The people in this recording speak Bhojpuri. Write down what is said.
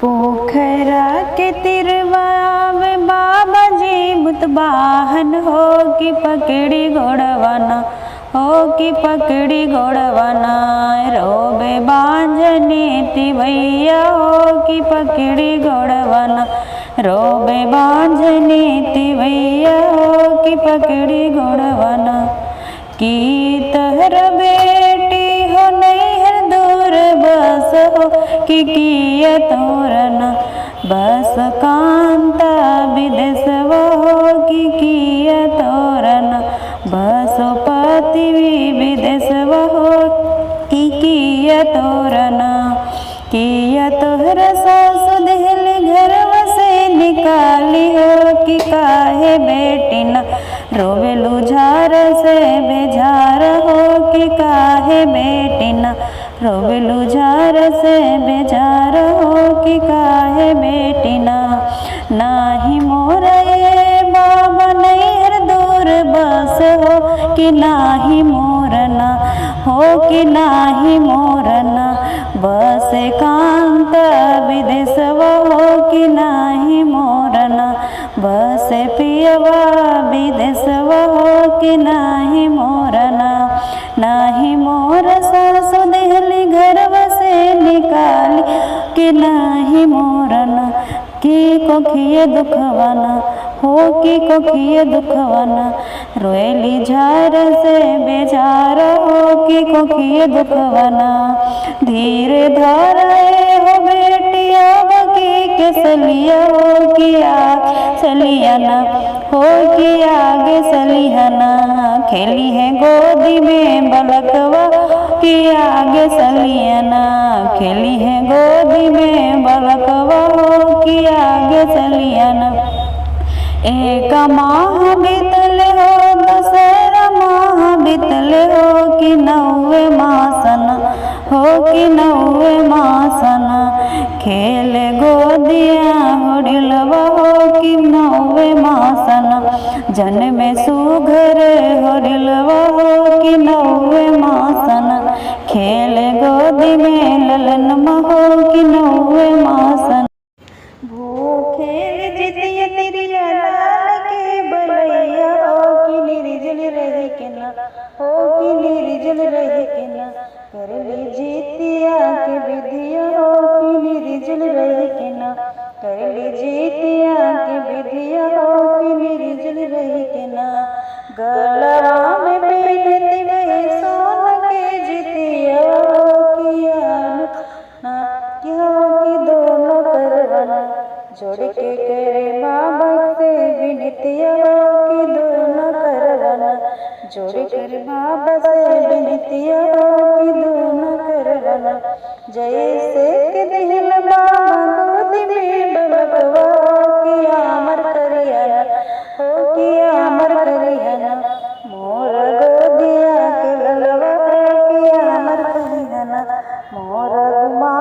पोखरा के तिरवावे बाबा जी बुतबाहन हो कि पकड़ी घोड़वाना हो कि पकड़ी घोड़वाना रोबे बांझने तिवैया हो कि पकड़ी घोड़वाना रोबे बांझने तिवैया हो कि पकड़ी घोड़वाना की तहर बेटी हो नहीं है दूर बस हो कि किया तोरना बस कांता विदेश हो कि किया तोरना बसो पति विदेश हो कि किया तोरना किया तोहर सास दिल घर से निकाली हो कि काहे बेटी न रोवेलू झार से बेझार हो कि काहे बेटी न रोवेलू झार से बेझार हो कि काहे बेटी न नाही मोर ये बाबा नहीं हर दूर बस हो कि नाही मोरना हो कि नाही मोरना बस कांत विदेश हो कि नाही मोरना बस पियवा विदेश हो कि नाही मोरना नाही मोर सासु दिहली घर से निकाली कि नाही मोरना की कोखिए दुखवाना हो कि कोखिए दुखवाना रोएली झार से बेजार हो कि कोखिए दुखवाना धीरे धाराए हो बेटिया बकी के सलिया हो कि सलियाना हो कि आगे सलियाना खेली है गोदी में बलकवा कि आगे सलियाना खेली है गोदी में बलकवा हो कि आगे सलियाना एक माह बीतल हो दशहरा माह बीतल हो कि नौवे मासना हो कि नौवे मासना खेल गोदिया होडिलवा हो कि नौवे मासना जन्म सुघर होडिलवा हो कि नौवे मासना खेल गोदी में ललन हो कि नौवे मासना भूखेल जितिया तिरिया लाल के बलैया हो कि निर्जल रहे के ना हो कि निर्जल रहे के ना कर ली जितिया के विधिया हो कि निर्जल रहे के ना कर ली जितिया के विधिया हो कि निर्जल रहे के ना गलवा में बेदती में सोन के जितिया किया ना क्यों कि दोनों करवाना जोड़ के करे बाबा से विनतिया कि दोनों करवाना जोड़ कर बाबा से विनतिया कि दोनों करवाना जैसे कि दिल बाबा गोदी में बलकवा कि आमर करियाना हो कि आमर करियाना मोर गोदिया के ललवा कि आमर करियाना मोर गुमा